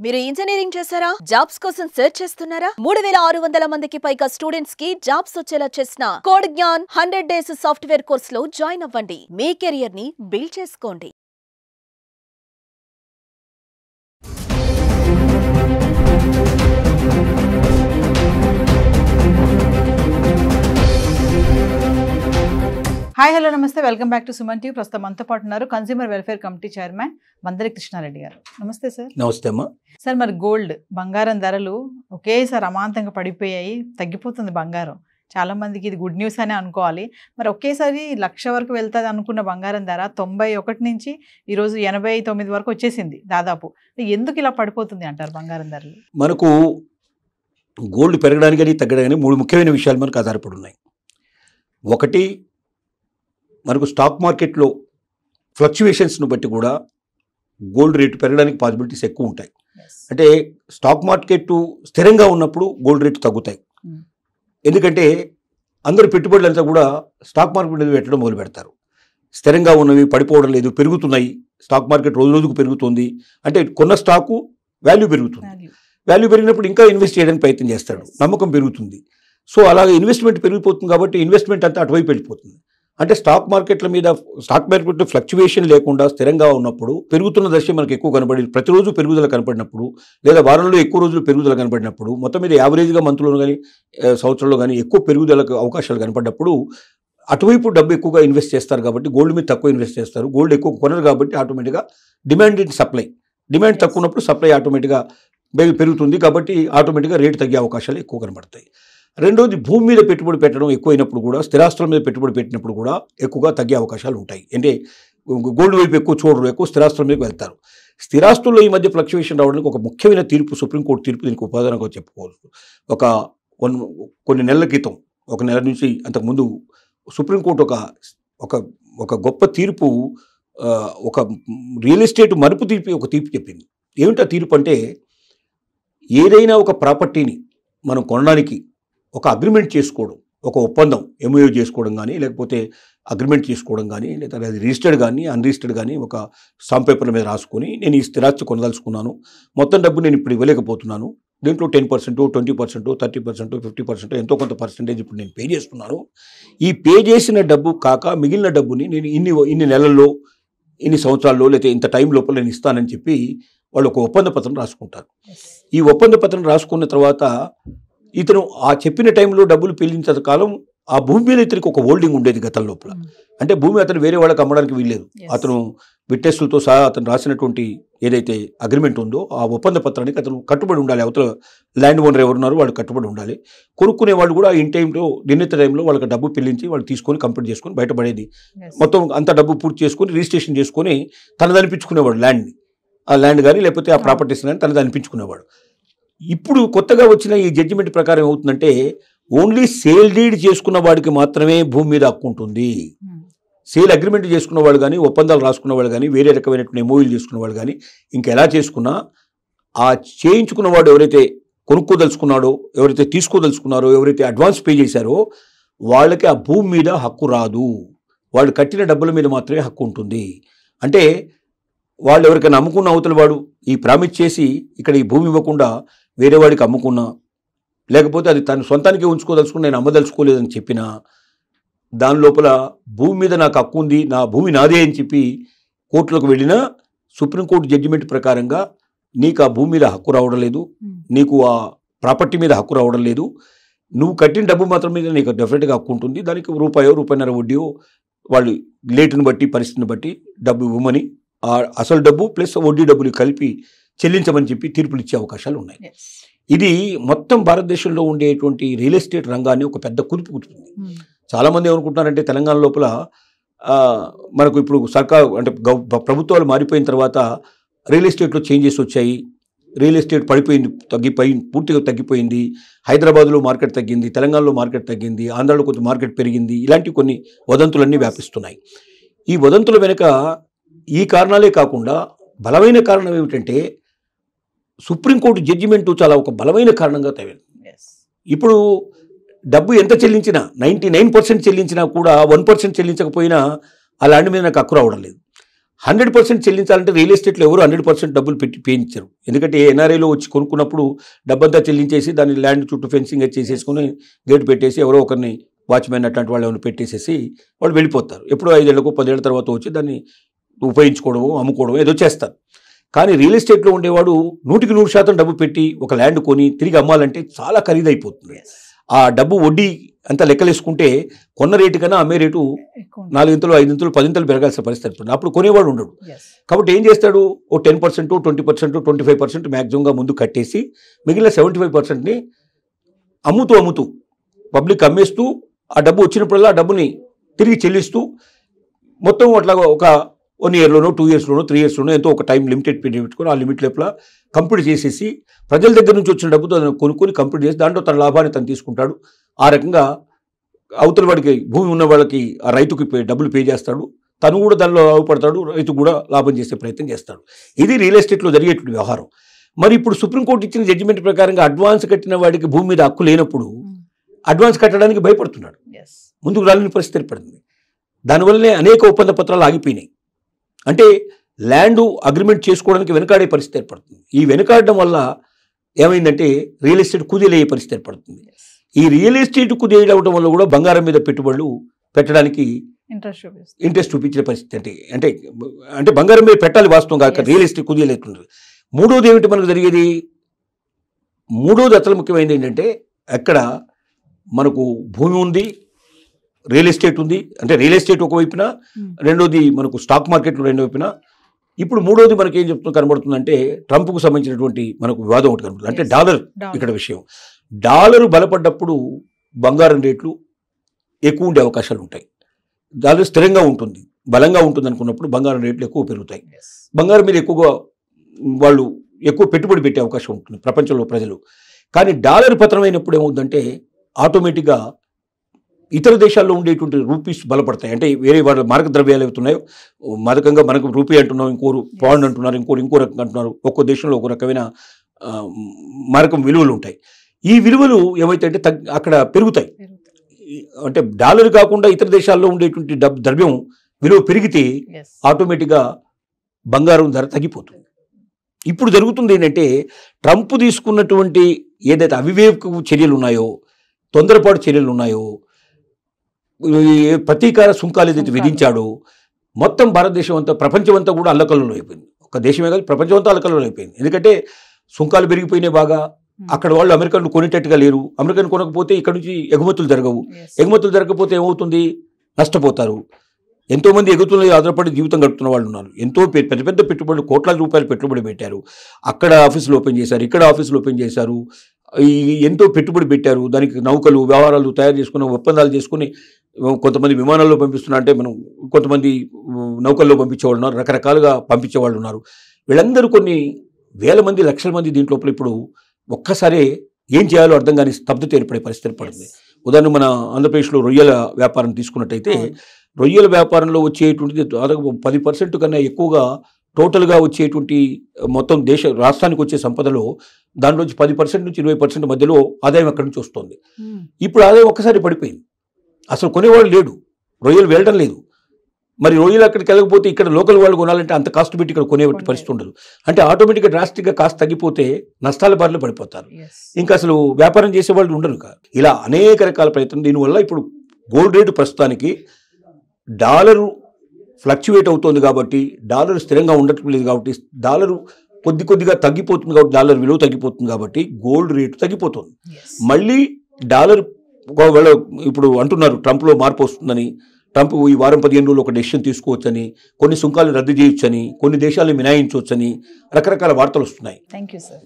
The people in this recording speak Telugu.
మీరు ఇంజనీరింగ్ చేశారా? జాబ్స్ కోసం సెర్చ్ చేస్తున్నారా? 3600 మందికి పైగా స్టూడెంట్స్ కి జాబ్స్ వచ్చేలా చేసిన కోడ్ జ్ఞాన్ 100 డేస్ సాఫ్ట్వేర్ కోర్సులో జాయిన్ అవ్వండి. మీ కెరియర్ ని బిల్డ్ చేసుకోండి. హాయ్ హలో నమస్తే, welcome back to Suman TV. ప్రస్తుతం మనతో పాటు ఉన్నారు consumer welfare committee chairman Mandari Krishna Reddy garu. నమస్తే సార్. నమస్తే అమ్మా. సార్, మరి గోల్డ్ బంగారం ధరలు ఒకేసారి అమాంతంగా పడిపోయాయి, తగ్గిపోతుంది బంగారం. చాలా మందికి ఇది గుడ్ న్యూస్ అని అనుకోవాలి. మరి ఒకేసారి 1,00,000 వరకు వెళ్తుంది అనుకున్న బంగారం ధర 91 నుంచి ఈరోజు 89 వరకు వచ్చేసింది దాదాపు. ఎందుకు ఇలా పడిపోతుంది అంటారు బంగారం ధరలు? మనకు గోల్డ్ పెరగడానికి కానీ తగ్గడానికి కానీ 3 ముఖ్యమైన విషయాలు మనకు ఆధారపడి ఉన్నాయి. ఒకటి, మనకు స్టాక్ మార్కెట్లో ఫ్లక్చువేషన్స్ను బట్టి కూడా గోల్డ్ రేటు పెరగడానికి పాసిబిలిటీస్ ఎక్కువ ఉంటాయి. అంటే స్టాక్ మార్కెట్ స్థిరంగా ఉన్నప్పుడు గోల్డ్ రేటు తగ్గుతాయి. ఎందుకంటే అందరు పెట్టుబడులంతా కూడా స్టాక్ మార్కెట్ మీద పెట్టడం మొదలు పెడతారు. స్థిరంగా ఉన్నవి పడిపోవడం లేదు, పెరుగుతున్నాయి. స్టాక్ మార్కెట్ రోజు రోజుకు పెరుగుతుంది అంటే కొన్న స్టాకు వాల్యూ పెరుగుతుంది. వాల్యూ పెరిగినప్పుడు ఇంకా ఇన్వెస్ట్ చేయడానికి ప్రయత్నం చేస్తాడు, నమ్మకం పెరుగుతుంది. సో అలాగే ఇన్వెస్ట్మెంట్ పెరిగిపోతుంది కాబట్టి ఇన్వెస్ట్మెంట్ అంతా అటువైపు వెళ్ళిపోతుంది. అంటే స్టాక్ మార్కెట్లో ఫ్లక్చువేషన్ లేకుండా స్థిరంగా ఉన్నప్పుడు పెరుగుతున్న దశ మనకు ఎక్కువ కనబడి ప్రతిరోజు పెరుగుదల కనపడినప్పుడు, లేదా వారంలో ఎక్కువ రోజులు పెరుగుదల కనపడినప్పుడు, మొత్తం మీద యావరేజ్గా మంత్లో కానీ సంవత్సరంలో కానీ ఎక్కువ పెరుగుదలకు అవకాశాలు కనపడినప్పుడు అటువైపు డబ్బు ఎక్కువగా ఇన్వెస్ట్ చేస్తారు. కాబట్టి గోల్డ్ మీద తక్కువ ఇన్వెస్ట్ చేస్తారు. గోల్డ్ ఎక్కువ కొనరు కాబట్టి ఆటోమేటిక్గా డిమాండ్ అండ్ సప్లై, డిమాండ్ తక్కువ ఉన్నప్పుడు సప్లై ఆటోమేటిక్గా పెరుగుతుంది. కాబట్టి ఆటోమేటిక్గా రేటు తగ్గే అవకాశాలు ఎక్కువ కనబడతాయి. రెండోది, భూమి మీద పెట్టుబడి పెట్టడం ఎక్కువైనప్పుడు కూడా, స్థిరాస్తుల మీద పెట్టుబడి పెట్టినప్పుడు కూడా ఎక్కువగా తగ్గే అవకాశాలు ఉంటాయి. అంటే గోల్డ్ వైపు ఎక్కువ చూడరు, ఎక్కువ స్థిరాస్తుల మీదకి వెళ్తారు. స్థిరాస్తుల్లో ఈ మధ్య ఫ్లక్చువేషన్ రావడానికి ఒక ముఖ్యమైన తీర్పు, సుప్రీంకోర్టు తీర్పు దీనికి ఉపాదానంగా చెప్పుకోవచ్చు. కొన్ని నెలల క్రితం, ఒక నెల నుంచి అంతకుముందు సుప్రీంకోర్టు ఒక గొప్ప తీర్పు, ఒక రియల్ ఎస్టేట్ మరుపు ఒక తీర్పు చెప్పింది. ఏమిటా తీర్పు అంటే, ఏదైనా ఒక ప్రాపర్టీని మనం కొనడానికి ఒక అగ్రిమెంట్ చేసుకోవడం, ఒక ఒప్పందం ఎంఓయూ చేసుకోవడం కానీ, లేకపోతే అగ్రిమెంట్ చేసుకోవడం కానీ, లేదా అది రిజిస్టర్డ్ కానీ అన్రిజిస్టర్డ్ కానీ ఒక స్టాంప్ పేపర్ల మీద రాసుకొని, నేను ఈ స్థిరాస్తి కొనదలుచుకున్నాను, మొత్తం డబ్బు నేను ఇప్పుడు ఇవ్వలేకపోతున్నాను, దీంట్లో 10%, 20%, 30%, 50% ఎంతో కొంత పర్సెంటేజ్ ఇప్పుడు నేను పే చేస్తున్నాను. ఈ పే చేసిన డబ్బు కాక మిగిలిన డబ్బుని నేను ఇన్ని నెలల్లో, ఇన్ని సంవత్సరాల్లో, లేకపోతే ఇంత టైం లోపల నేను ఇస్తానని చెప్పి వాళ్ళు ఒక ఒప్పంద పత్రం రాసుకుంటారు. ఈ ఒప్పంద పత్రం రాసుకున్న తర్వాత ఇతను ఆ చెప్పిన టైంలో డబ్బులు చెల్లించే కాలం ఆ భూమి మీద ఇతనికి ఒక హోల్డింగ్ ఉండేది గతం లోపల. అంటే భూమి అతను వేరే వాళ్ళకి అమ్మడానికి వీల్లేదు. అతను విట్నెస్లతో సహా అతను రాసినటువంటి ఏదైతే అగ్రిమెంట్ ఉందో ఆ ఒప్పంద పత్రానికి అతను కట్టుబడి ఉండాలి. అవతల ల్యాండ్ ఓనర్ ఎవరున్నారో వాళ్ళు కట్టుబడి ఉండాలి. కొనుక్కునే వాళ్ళు కూడా ఇన్ టైంలో, నిర్ణీత టైంలో వాళ్ళకి డబ్బు చెల్లించి వాళ్ళు తీసుకొని కంప్లీట్ చేసుకొని బయటపడేది. మొత్తం అంత డబ్బు పూర్తి చేసుకొని రిజిస్ట్రేషన్ చేసుకొని తనదనిపించుకునేవాడు ల్యాండ్ని, ఆ ల్యాండ్ కానీ లేకపోతే ఆ ప్రాపర్టీస్ కానీ తనదనిపించుకునేవాడు. ఇప్పుడు కొత్తగా వచ్చిన ఈ జడ్జిమెంట్ ప్రకారం ఏమవుతుందంటే, ఓన్లీ సేల్ డీడ్ చేసుకున్న వాడికి మాత్రమే భూమి మీద హక్కు ఉంటుంది. సేల్ అగ్రిమెంట్ చేసుకున్న వాళ్ళు కానీ, ఒప్పందాలు రాసుకున్న వాళ్ళు కానీ, వేరే రకమైనటువంటి ఎంఓయూలు చేసుకున్న వాళ్ళు కానీ, ఇంకెలా చేసుకున్నా ఆ చేయించుకున్న వాడు ఎవరైతే కొనుక్కోదలుచుకున్నాడో, ఎవరైతే తీసుకోదలుచుకున్నారో, ఎవరైతే అడ్వాన్స్ పే చేశారో వాళ్ళకి ఆ భూమి మీద హక్కు రాదు. వాళ్ళు కట్టిన డబ్బుల మీద మాత్రమే హక్కు ఉంటుంది. అంటే వాళ్ళు ఎవరికైనా అమ్ముకున్న అవతల వాడు ఈ ప్రామిస్ చేసి ఇక్కడ ఈ భూమి ఇవ్వకుండా వేరే వాడికి అమ్ముకున్నా, లేకపోతే అది తను సొంతానికి ఉంచుకోదలుచుకుని నేను అమ్మదలుచుకోలేదని చెప్పినా, దాని లోపల భూమి మీద నాకు హక్కు ఉంది, నా భూమి నాదే అని చెప్పి కోర్టులకు వెళ్ళినా సుప్రీంకోర్టు జడ్జిమెంట్ ప్రకారంగా నీకు ఆ భూమి మీద హక్కు రావడం లేదు, నీకు ఆ ప్రాపర్టీ మీద హక్కు రావడం లేదు. నువ్వు కట్టిన డబ్బు మాత్రం మీద నీకు డెఫినెట్గా హక్కు ఉంటుంది. దానికి రూపాయన్నర వడ్డీయో వాళ్ళు లేటుని బట్టి, పరిస్థితిని బట్టి డబ్బు ఇవ్వమని, ఆ అసలు డబ్బు ప్లస్ వడ్డీ డబ్బులు కలిపి చెల్లించమని చెప్పి తీర్పులు ఇచ్చే అవకాశాలు ఉన్నాయి. ఇది మొత్తం భారతదేశంలో ఉండేటువంటి రియల్ ఎస్టేట్ రంగాన్ని ఒక పెద్ద కుదుపు కుదుపుతుంది. చాలామంది ఏమనుకుంటున్నారంటే, తెలంగాణ లోపల మనకు ఇప్పుడు సర్కారు అంటే ప్రభుత్వాలు మారిపోయిన తర్వాత రియల్ ఎస్టేట్లో చేంజెస్ వచ్చాయి, రియల్ ఎస్టేట్ పూర్తిగా తగ్గిపోయింది. హైదరాబాద్లో మార్కెట్ తగ్గింది, తెలంగాణలో మార్కెట్ తగ్గింది, ఆంధ్రాలో కొంచెం మార్కెట్ పెరిగింది. ఇలాంటి కొన్ని వదంతులన్నీ వ్యాపిస్తున్నాయి. ఈ వదంతుల వెనుక ఈ కారణాలే కాకుండా బలమైన కారణం ఏమిటంటే, సుప్రీంకోర్టు జడ్జిమెంటు చాలా ఒక బలమైన కారణంగా తయారైంది. ఇప్పుడు డబ్బు ఎంత చెల్లించినా, 99% చెల్లించినా కూడా 1% చెల్లించకపోయినా ఆ ల్యాండ్ మీద నాకు హక్కు రావడం లేదు. 100% చెల్లించాలంటే రియల్ ఎస్టేట్లో ఎవరు 100% డబ్బులు పెట్టి పేయించారు. ఎందుకంటే ఎన్ఆర్ఐలో వచ్చి కొనుక్కున్నప్పుడు డబ్బంతా చెల్లించేసి దాన్ని ల్యాండ్ చుట్టూ ఫెన్సింగ్ చేసేసుకుని గేట్ పెట్టేసి ఎవరో ఒకరిని వాచ్మెన్ అట్లాంటి వాళ్ళు ఏమైనా పెట్టేసేసి వాళ్ళు వెళ్ళిపోతారు. ఎప్పుడో 5 ఏళ్లకు 10 ఏళ్ల తర్వాత వచ్చి దాన్ని ఉపయోగించుకోవడము అమ్ముకోవడం ఏదో చేస్తారు. కానీ రియల్ ఎస్టేట్లో ఉండేవాడు 100% డబ్బు పెట్టి ఒక ల్యాండ్ కొని తిరిగి అమ్మాలంటే చాలా ఖరీదైపోతుంది. ఆ డబ్బు వడ్డీ అంతా లెక్కలేసుకుంటే కొన్న రేటు కన్నా అమ్మే రేటు 4 ఇంతలు 5 ఇంతలు 10 ఇంతలు పెరగాల్సిన పరిస్థితి. అప్పుడు కొనేవాడు ఉండడు. కాబట్టి ఏం చేస్తాడు, ఓ 10%, 20%, 25% మ్యాక్సిమంగా ముందు కట్టేసి మిగిలిన 75%ని అమ్ముతూ పబ్లిక్ అమ్మేస్తూ ఆ డబ్బు వచ్చినప్పుడల్లా ఆ డబ్బుని తిరిగి చెల్లిస్తూ మొత్తం అట్లా ఒక 1 ఇయర్లోనో 2 ఇయర్స్లోనో 3 ఇయర్స్లోనో ఎంతో ఒక టైం లిమిటెడ్ పీరియడ్ పెట్టుకొని ఆ లిమిట్ లోపల కంప్లీట్ చేసేసి ప్రజల దగ్గర నుంచి వచ్చిన డబ్బుతో కొనుక్కొని కంప్లీట్ చేసి దాంట్లో తన లాభాన్ని తను తీసుకుంటాడు. ఆ రకంగా అవతల వాడికి భూమి ఉన్న వాళ్ళకి ఆ రైతుకి డబ్బులు పే చేస్తాడు, తను కూడా దానిలో లాభపడతాడు, రైతు కూడా లాభం చేసే ప్రయత్నం చేస్తాడు. ఇది రియల్ ఎస్టేట్లో జరిగేటువంటి వ్యవహారం. మరి ఇప్పుడు సుప్రీంకోర్టు ఇచ్చిన జడ్జిమెంట్ ప్రకారంగా అడ్వాన్స్ కట్టిన వాడికి భూమి మీద హక్కు లేనప్పుడు అడ్వాన్స్ కట్టడానికి భయపడుతున్నాడు, ముందుకు రాలేని పరిస్థితి ఏర్పడింది. దానివల్లనే అనేక ఒప్పంద పత్రాలు ఆగిపోయినాయి. అంటే ల్యాండ్ అగ్రిమెంట్ చేసుకోవడానికి వెనకాడే పరిస్థితి ఏర్పడుతుంది. ఈ వెనకాడడం వల్ల ఏమైందంటే రియల్ ఎస్టేట్ కుదేలయ్యే పరిస్థితి ఏర్పడుతుంది. ఈ రియల్ ఎస్టేట్ కుదేయడం వల్ల కూడా బంగారం మీద పెట్టుబడులు పెట్టడానికి ఇంట్రెస్ట్ చూపించిన పరిస్థితి. అంటే బంగారం మీద పెట్టాలి వాస్తవం కాక రియల్ ఎస్టేట్ కుదేయలేకుండా. మూడోది ఏమిటి మనకు జరిగేది, మూడోది అసలు ముఖ్యమైనది ఏంటంటే అక్కడ మనకు భూమి ఉంది, రియల్ ఎస్టేట్ ఉంది. అంటే రియల్ ఎస్టేట్ ఒకవైపున, రెండోది మనకు స్టాక్ మార్కెట్లో రెండో వైపున. ఇప్పుడు మూడోది మనకి ఏం చెప్తున్నా కనబడుతుందంటే ట్రంప్కు సంబంధించినటువంటి మనకు వివాదం ఒకటి కనబడుతుంది. అంటే డాలర్ ఇక్కడ విషయం. డాలరు బలపడ్డప్పుడు బంగారం రేట్లు ఎక్కువ ఉండే అవకాశాలు ఉంటాయి. డాలర్ స్థిరంగా ఉంటుంది, బలంగా ఉంటుంది అనుకున్నప్పుడు బంగారం రేట్లు ఎక్కువ పెరుగుతాయి. బంగారం మీద ఎక్కువగా వాళ్ళు ఎక్కువ పెట్టుబడి పెట్టే అవకాశం ఉంటుంది ప్రపంచంలో ప్రజలు. కానీ డాలర్ పతనమైనప్పుడు ఏమవుతుందంటే ఆటోమేటిక్గా ఇతర దేశాల్లో ఉండేటువంటి రూపీస్ బలపడతాయి. అంటే వేరే వాళ్ళ మారక ద్రవ్యాలు అవుతున్నాయో మారకంగా మనకు రూపీ అంటున్నాం, ఇంకోరు పౌండ్ అంటున్నారు, ఇంకో రకంగా అంటున్నారు. ఒక్కో దేశంలో ఒక రకమైన మారకం విలువలు ఉంటాయి. ఈ విలువలు ఏమైతే అంటే అక్కడ పెరుగుతాయి. అంటే డాలర్ కాకుండా ఇతర దేశాల్లో ఉండేటువంటి ద్రవ్యం విలువ పెరిగితే ఆటోమేటిక్గా బంగారం ధర తగ్గిపోతుంది. ఇప్పుడు జరుగుతుంది ఏంటంటే ట్రంప్ తీసుకున్నటువంటి ఏదైతే అవివేక చర్యలు ఉన్నాయో, తొందరపాటు చర్యలు ఉన్నాయో, ప్రతీకార సుంకాలు ఏదైతే విధించాడో మొత్తం భారతదేశం అంతా ప్రపంచం అంతా కూడా అల్లకల్లోలం అయిపోయింది. ఒక దేశమే కాదు ప్రపంచం అంతా అల్లకల్లోలం అయిపోయింది. ఎందుకంటే సుంకాలు పెరిగిపోయినాయి బాగా. అక్కడ వాళ్ళు అమెరికన్లు కొనేటట్టుగా లేరు. అమెరికన్ కొనకపోతే ఇక్కడ నుంచి ఎగుమతులు జరగవు. ఎగుమతులు జరగకపోతే ఏమవుతుంది, నష్టపోతారు. ఎంతోమంది ఎగుమతులు ఆధారపడి జీవితం గడుపుతున్న వాళ్ళు ఉన్నారు. ఎంతో పెద్ద పెద్ద పెట్టుబడులు, కోట్లాది రూపాయలు పెట్టుబడి పెట్టారు. అక్కడ ఆఫీసులు ఓపెన్ చేశారు, ఇక్కడ ఆఫీసులు ఓపెన్ చేశారు, ఎంతో పెట్టుబడి పెట్టారు. దానికి నౌకలు వ్యవహారాలు తయారు చేసుకుని ఒప్పందాలు చేసుకుని కొంతమంది విమానాల్లో పంపిస్తున్నారు, అంటే మనం కొంతమంది నౌకల్లో పంపించేవాళ్ళు ఉన్నారు, రకరకాలుగా పంపించేవాళ్ళు ఉన్నారు. వీళ్ళందరూ కొన్ని వేల మంది లక్షల మంది దీంట్లో ఇప్పుడు ఒక్కసారి ఏం చేయాలో అర్థం కాని స్తబ్దత ఏర్పడే పరిస్థితి ఏర్పడింది. ఉదాహరణ మన ఆంధ్రప్రదేశ్లో రొయ్యల వ్యాపారం తీసుకున్నట్టయితే రొయ్యల వ్యాపారంలో వచ్చేటువంటిది దాదాపు 10% కన్నా ఎక్కువగా టోటల్గా వచ్చేటువంటి మొత్తం రాష్ట్రానికి వచ్చే సంపదలో దాంట్లోంచి 10% నుంచి 20% మధ్యలో ఆదాయం అక్కడి నుంచి వస్తుంది. ఇప్పుడు ఆదాయం ఒక్కసారి పడిపోయింది. అసలు కొనేవాళ్ళు లేడు, రొయ్యలు వెళ్ళడం లేదు. మరి రొయ్యలు అక్కడికి వెళ్ళకపోతే ఇక్కడ లోకల్ వాళ్ళు కొనాలంటే అంత కాస్ట్ పెట్టి ఇక్కడ కొనే పరిస్థితి ఉండదు. అంటే ఆటోమేటిక్గా డ్రాస్టిక్గా కాస్ట్ తగ్గిపోతే నష్టాల బారిలో పడిపోతారు. ఇంకా అసలు వ్యాపారం చేసేవాళ్ళు ఉండరు. ఇలా అనేక రకాల ప్రయత్నం. దీనివల్ల ఇప్పుడు గోల్డ్ రేటు ప్రస్తుతానికి డాలరు ఫ్లక్చువేట్ అవుతుంది కాబట్టి, డాలర్ స్థిరంగా ఉండట్లేదు కాబట్టి, డాలరు కొద్దిగా తగ్గిపోతుంది కాబట్టి, డాలర్ విలువ తగ్గిపోతుంది కాబట్టి గోల్డ్ రేటు తగ్గిపోతుంది. మళ్ళీ డాలర్ ఒకవేళ ఇప్పుడు అంటున్నారు ట్రంప్లో మార్పు వస్తుందని, ట్రంప్ ఈ వారం 15 రోజులు ఒక డెసిషన్ తీసుకోవచ్చని, కొన్ని సుంకాలు రద్దు చేయొచ్చని, కొన్ని దేశాలు మినాయించవచ్చని రకరకాల వార్తలు వస్తున్నాయి. Thank you sir.